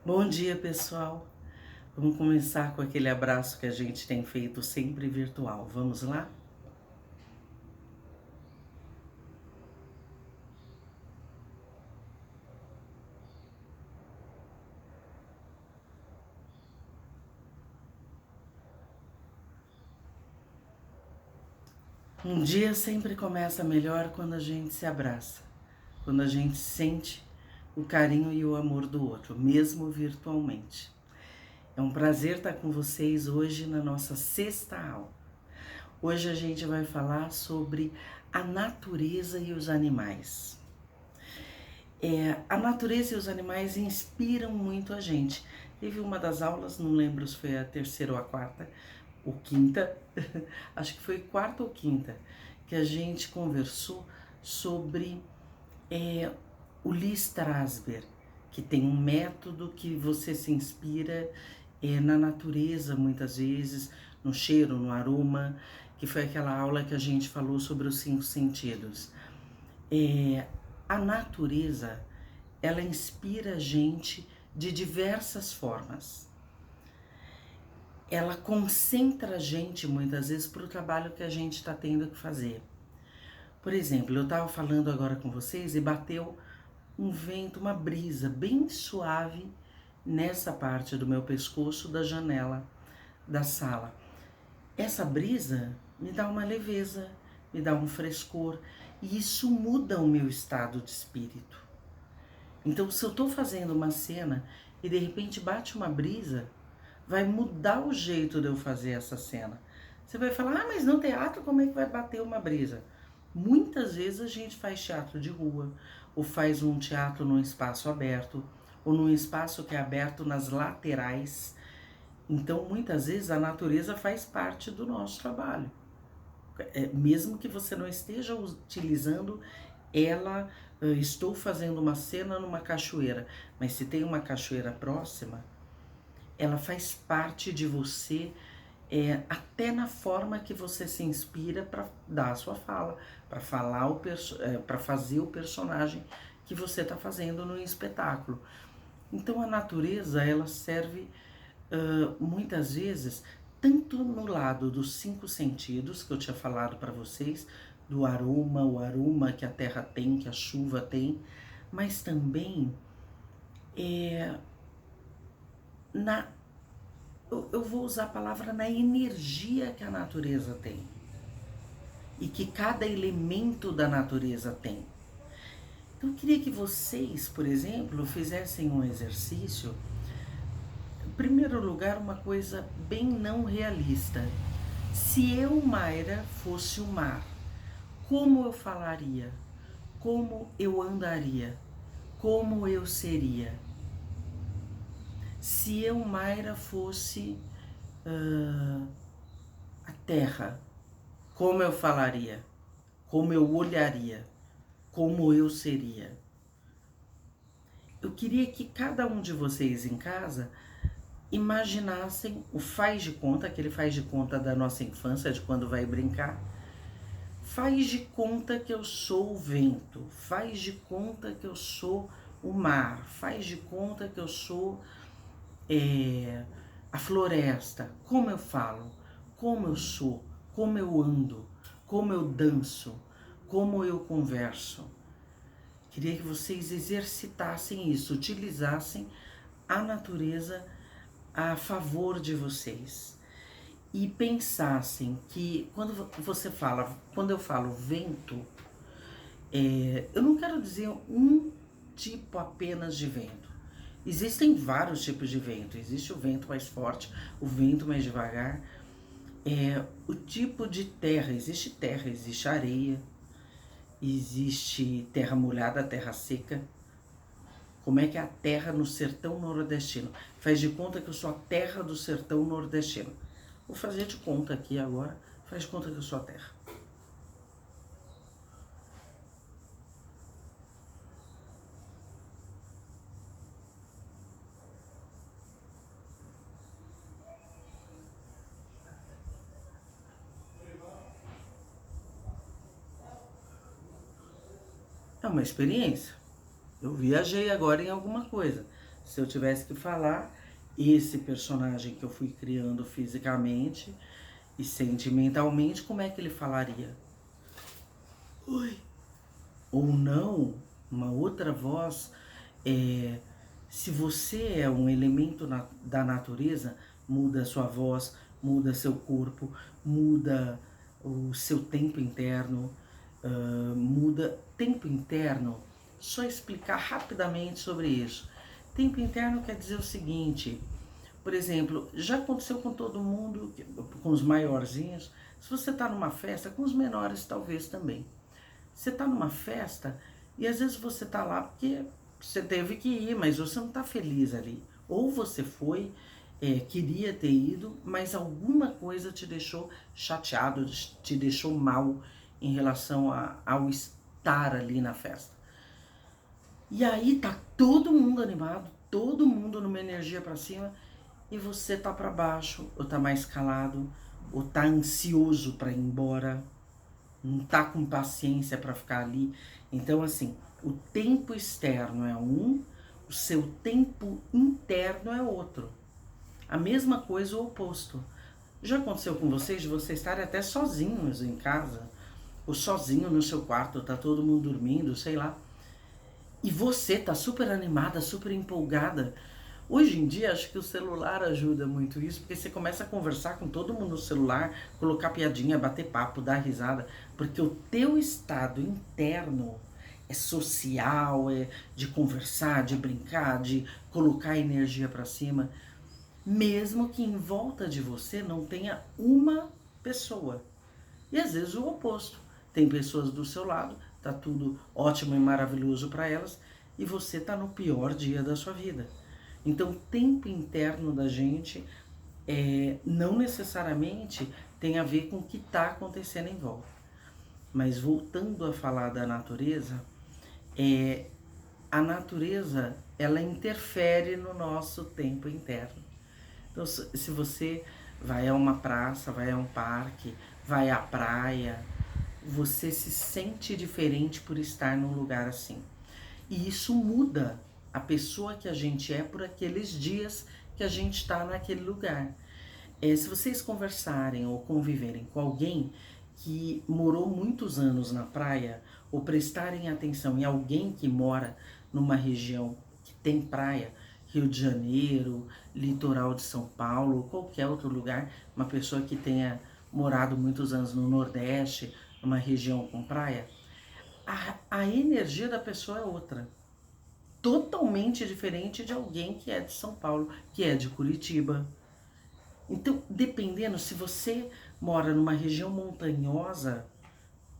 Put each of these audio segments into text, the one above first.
Bom dia, pessoal. Vamos começar com aquele abraço que a gente tem feito sempre virtual. Vamos lá? Um dia sempre começa melhor quando a gente se abraça, quando a gente sente o carinho e o amor do outro, mesmo virtualmente. É um prazer estar com vocês hoje na nossa sexta aula. Hoje a gente vai falar sobre a natureza e os animais. A natureza e os animais inspiram muito a gente. Teve uma das aulas, não lembro se foi a terceira ou a quarta, ou quinta, acho que foi quarta ou quinta, que a gente conversou sobre o Lee Strasberg, que tem um método que você se inspira na natureza, muitas vezes, no cheiro, no aroma, que foi aquela aula que a gente falou sobre os 5 sentidos. A natureza, ela inspira a gente de diversas formas. Ela concentra a gente, muitas vezes, para o trabalho que a gente está tendo que fazer. Por exemplo, eu estava falando agora com vocês e bateu um vento, uma brisa bem suave nessa parte do meu pescoço da janela da sala. Essa brisa me dá uma leveza, me dá um frescor e isso muda o meu estado de espírito. Então, se eu estou fazendo uma cena e de repente bate uma brisa, vai mudar o jeito de eu fazer essa cena. Você vai falar, mas no teatro como é que vai bater uma brisa? Muitas vezes a gente faz teatro de rua, ou faz um teatro num espaço aberto, ou num espaço que é aberto nas laterais. Então, muitas vezes a natureza faz parte do nosso trabalho. Mesmo que você não esteja utilizando ela, estou fazendo uma cena numa cachoeira, mas se tem uma cachoeira próxima, ela faz parte de você, até na forma que você se inspira para dar a sua fala, para falar para fazer o personagem que você está fazendo no espetáculo. Então a natureza, ela serve muitas vezes tanto no lado dos 5 sentidos que eu tinha falado para vocês, do aroma, o aroma que a terra tem, que a chuva tem, mas também na eu vou usar a palavra na energia que a natureza tem e que cada elemento da natureza tem. Então eu queria que vocês, por exemplo, fizessem um exercício. Em primeiro lugar, uma coisa bem não realista. Se eu, Mayra, fosse o mar, como eu falaria? Como eu andaria? Como eu seria? Se eu, Mayra, fosse a terra, como eu falaria? Como eu olharia? Como eu seria? Eu queria que cada um de vocês em casa imaginassem o faz de conta, aquele faz de conta da nossa infância, de quando vai brincar. Faz de conta que eu sou o vento, faz de conta que eu sou o mar, faz de conta que eu sou a floresta. Como eu falo, como eu sou, como eu ando, como eu danço, como eu converso. Queria que vocês exercitassem isso, utilizassem a natureza a favor de vocês e pensassem que quando eu falo vento, eu não quero dizer um tipo apenas de vento. Existem vários tipos de vento. Existe o vento mais forte, o vento mais devagar. O tipo de terra, existe areia, existe terra molhada, terra seca. Como é que é a terra no sertão nordestino? Faz de conta que eu sou a terra do sertão nordestino. Vou fazer de conta aqui agora, faz de conta que eu sou a terra. É uma experiência. Eu viajei agora em alguma coisa. se eu tivesse que falar esse personagem que eu fui criando fisicamente e sentimentalmente, como é que ele falaria? Oi. Ou não, uma outra voz, se você é um elemento da natureza, muda a sua voz, muda seu corpo, muda o seu tempo interno, muda tempo interno. Só explicar rapidamente sobre isso. Tempo interno quer dizer o seguinte, por exemplo, já aconteceu com todo mundo, com os maiorzinhos, se você está numa festa, com os menores talvez também. Você está numa festa e às vezes você está lá porque você teve que ir, mas você não está feliz ali. Ou você foi, queria ter ido, mas alguma coisa te deixou chateado, te deixou mal em relação ao estar ali na festa. E aí tá todo mundo animado, todo mundo numa energia para cima e você tá para baixo, ou tá mais calado, ou tá ansioso para ir embora, não tá com paciência para ficar ali. Então assim, o tempo externo é um, o seu tempo interno é outro. A mesma coisa o oposto. Já aconteceu com vocês de vocês estarem até sozinhos em casa, ou sozinho no seu quarto, tá todo mundo dormindo, sei lá. E você tá super animada, super empolgada. Hoje em dia, acho que o celular ajuda muito isso, porque você começa a conversar com todo mundo no celular, colocar piadinha, bater papo, dar risada, porque o teu estado interno é social, é de conversar, de brincar, de colocar energia para cima, mesmo que em volta de você não tenha uma pessoa. E às vezes o oposto. Tem pessoas do seu lado, tá tudo ótimo e maravilhoso para elas, e você tá no pior dia da sua vida. Então, o tempo interno da gente não necessariamente tem a ver com o que está acontecendo em volta. Mas voltando a falar da natureza, a natureza ela interfere no nosso tempo interno. Então, se você vai a uma praça, vai a um parque, vai à praia, você se sente diferente por estar num lugar assim. E isso muda a pessoa que a gente é por aqueles dias que a gente está naquele lugar. Se vocês conversarem ou conviverem com alguém que morou muitos anos na praia, ou prestarem atenção em alguém que mora numa região que tem praia, Rio de Janeiro, litoral de São Paulo, qualquer outro lugar, uma pessoa que tenha morado muitos anos no Nordeste, numa região com praia, a energia da pessoa é outra. Totalmente diferente de alguém que é de São Paulo, que é de Curitiba. Então, dependendo, se você mora numa região montanhosa,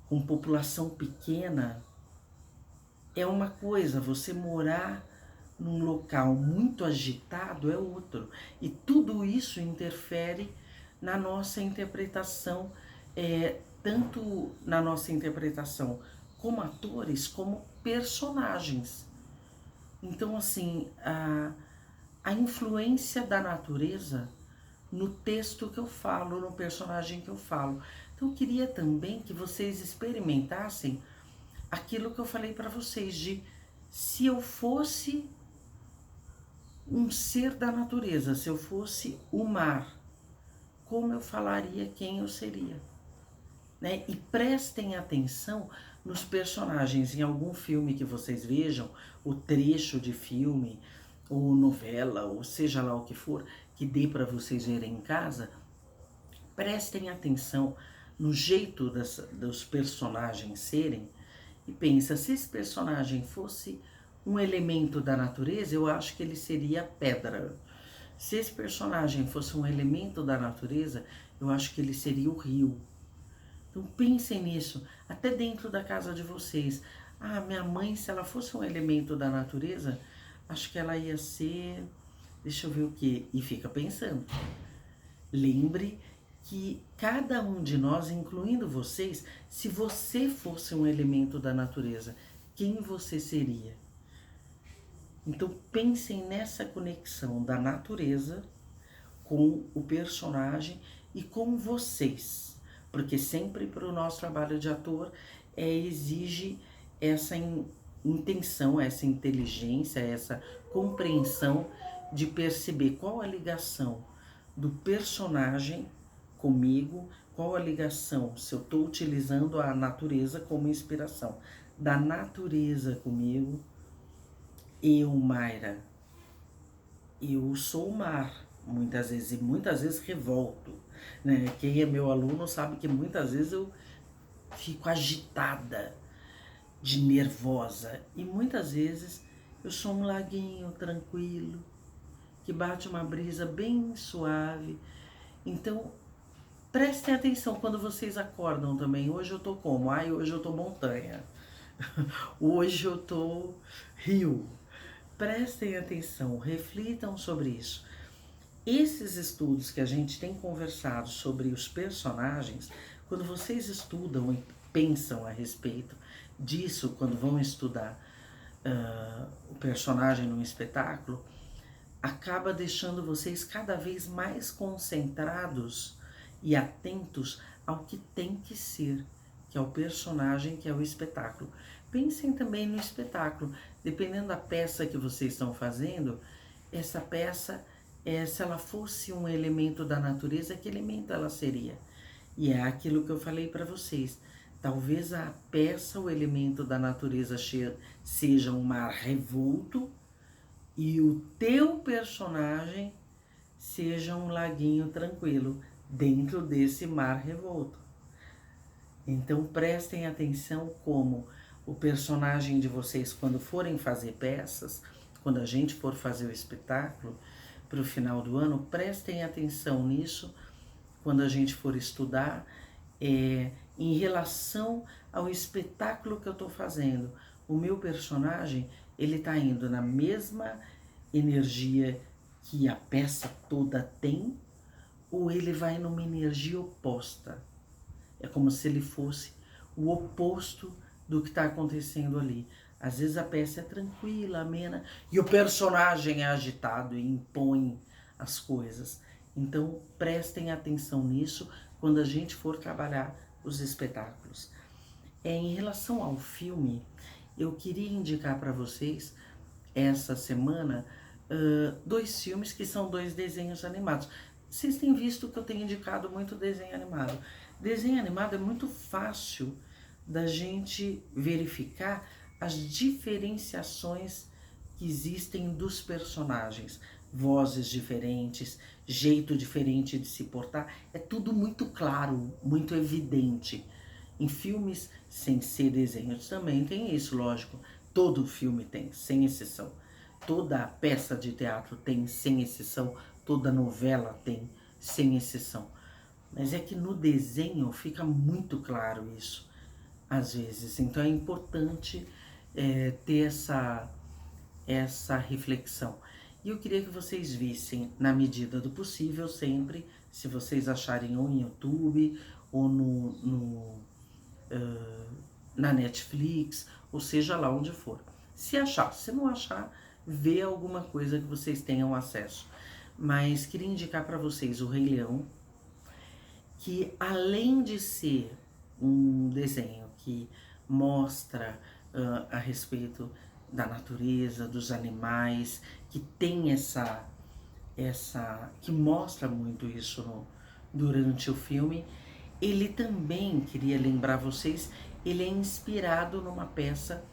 com população pequena, é uma coisa, você morar num local muito agitado é outro. E tudo isso interfere na nossa interpretação, tanto na nossa interpretação como atores, como personagens. Então, assim, a influência da natureza no texto que eu falo, no personagem que eu falo. Então, eu queria também que vocês experimentassem aquilo que eu falei para vocês, de se eu fosse um ser da natureza, se eu fosse o mar, como eu falaria, quem eu seria? Né? E prestem atenção nos personagens. Em algum filme que vocês vejam, o trecho de filme, ou novela, ou seja lá o que for, que dê para vocês verem em casa, prestem atenção no jeito dos personagens serem e pensa, se esse personagem fosse um elemento da natureza, eu acho que ele seria pedra. Se esse personagem fosse um elemento da natureza, eu acho que ele seria o rio. Então pensem nisso, até dentro da casa de vocês. Ah, minha mãe, se ela fosse um elemento da natureza, acho que ela ia ser, deixa eu ver o que, e fica pensando. Lembre que cada um de nós, incluindo vocês, se você fosse um elemento da natureza, quem você seria? Então pensem nessa conexão da natureza com o personagem e com vocês. Porque sempre para o nosso trabalho de ator exige essa intenção, essa inteligência, essa compreensão de perceber qual a ligação do personagem comigo, qual a ligação, se eu estou utilizando a natureza como inspiração, da natureza comigo. Eu, Mayra, eu sou o mar, muitas vezes, e muitas vezes revolto, né? Quem é meu aluno sabe que muitas vezes eu fico agitada, de nervosa, e muitas vezes eu sou um laguinho tranquilo, que bate uma brisa bem suave. Então, prestem atenção quando vocês acordam também. Hoje eu tô como? Ai, hoje eu tô montanha. Hoje eu tô rio. Prestem atenção, reflitam sobre isso. Esses estudos que a gente tem conversado sobre os personagens, quando vocês estudam e pensam a respeito disso, quando vão estudar o personagem num espetáculo, acaba deixando vocês cada vez mais concentrados e atentos ao que tem que ser, que é o personagem, que é o espetáculo. Pensem também no espetáculo. Dependendo da peça que vocês estão fazendo, essa peça, se ela fosse um elemento da natureza, que elemento ela seria? E é aquilo que eu falei para vocês. Talvez a peça, o elemento da natureza seja um mar revolto e o teu personagem seja um laguinho tranquilo dentro desse mar revolto. Então prestem atenção como o personagem de vocês, quando forem fazer peças, quando a gente for fazer o espetáculo para o final do ano, prestem atenção nisso quando a gente for estudar, em relação ao espetáculo que eu estou fazendo. O meu personagem, ele está indo na mesma energia que a peça toda tem, ou ele vai numa energia oposta? É como se ele fosse o oposto do que está acontecendo ali. Às vezes a peça é tranquila, amena, e o personagem é agitado e impõe as coisas. Então prestem atenção nisso quando a gente for trabalhar os espetáculos. Em relação ao filme, eu queria indicar para vocês, essa semana, 2 filmes que são 2 desenhos animados. Vocês têm visto que eu tenho indicado muito desenho animado. Desenho animado é muito fácil da gente verificar as diferenciações que existem dos personagens. Vozes diferentes, jeito diferente de se portar, é tudo muito claro, muito evidente. Em filmes, sem ser desenhos, também tem isso, lógico. Todo filme tem, sem exceção. Toda peça de teatro tem, sem exceção. Toda novela tem, sem exceção. Mas é que no desenho fica muito claro isso, às vezes. Então é importante ter essa reflexão. E eu queria que vocês vissem, na medida do possível, sempre, se vocês acharem ou em YouTube, ou na Netflix, ou seja lá onde for. Se achar, se não achar, vê alguma coisa que vocês tenham acesso. Mas queria indicar para vocês o Rei Leão, que além de ser um desenho que mostra a respeito da natureza, dos animais, que tem que mostra muito isso durante o filme, ele também, queria lembrar vocês, ele é inspirado numa peça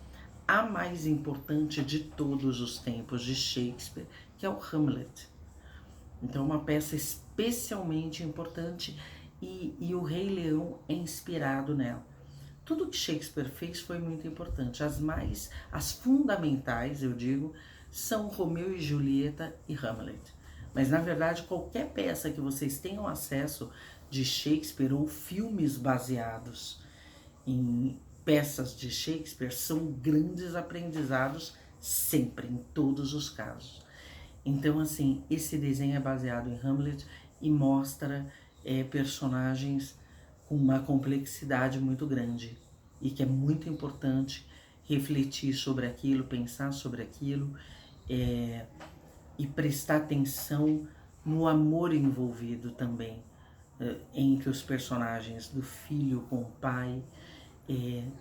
a mais importante de todos os tempos de Shakespeare, que é o Hamlet. Então é uma peça especialmente importante e o Rei Leão é inspirado nela. Tudo que Shakespeare fez foi muito importante. As fundamentais, eu digo, são Romeu e Julieta e Hamlet. Mas na verdade qualquer peça que vocês tenham acesso de Shakespeare ou filmes baseados em peças de Shakespeare são grandes aprendizados sempre, em todos os casos. Então, assim, esse desenho é baseado em Hamlet e mostra personagens com uma complexidade muito grande e que é muito importante refletir sobre aquilo, pensar sobre aquilo e prestar atenção no amor envolvido também entre os personagens, do filho com o pai,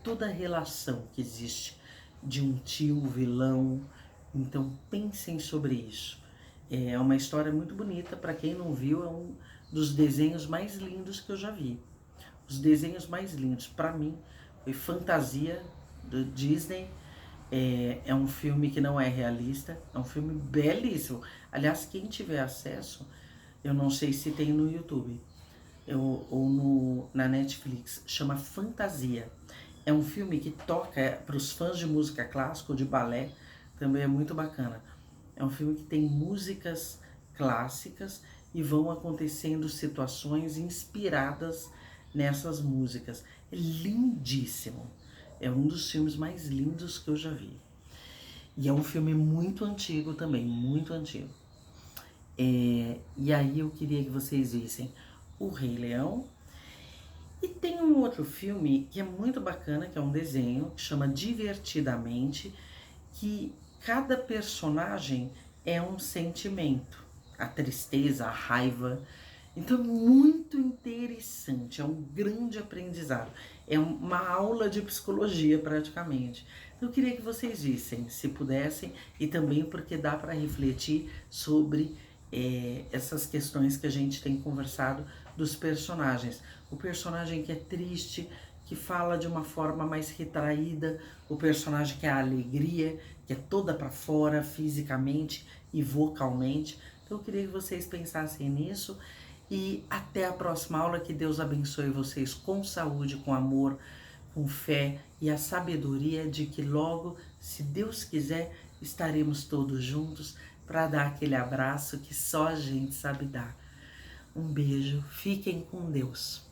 toda a relação que existe de um tio vilão. Então pensem sobre isso. É uma história muito bonita, para quem não viu, é um dos desenhos mais lindos que eu já vi. Os desenhos mais lindos, para mim, foi Fantasia, do Disney. É um filme que não é realista, é um filme belíssimo. Aliás, quem tiver acesso, eu não sei se tem no YouTube ou na Netflix, chama Fantasia. É um filme que toca para os fãs de música clássica ou de balé, também é muito bacana. É um filme que tem músicas clássicas e vão acontecendo situações inspiradas nessas músicas. É lindíssimo. É um dos filmes mais lindos que eu já vi. E é um filme muito antigo também, muito antigo. E aí eu queria que vocês vissem O Rei Leão. E tem um outro filme que é muito bacana, que é um desenho, que chama Divertidamente, que cada personagem é um sentimento. A tristeza, a raiva. Então é muito interessante, é um grande aprendizado. É uma aula de psicologia praticamente. Então eu queria que vocês vissem, se pudessem, e também porque dá para refletir sobre essas questões que a gente tem conversado dos personagens. O personagem que é triste, que fala de uma forma mais retraída, o personagem que é a alegria, que é toda para fora fisicamente e vocalmente. Então eu queria que vocês pensassem nisso e até a próxima aula. Que Deus abençoe vocês com saúde, com amor, com fé e a sabedoria de que logo, se Deus quiser, estaremos todos juntos para dar aquele abraço que só a gente sabe dar. Um beijo, fiquem com Deus.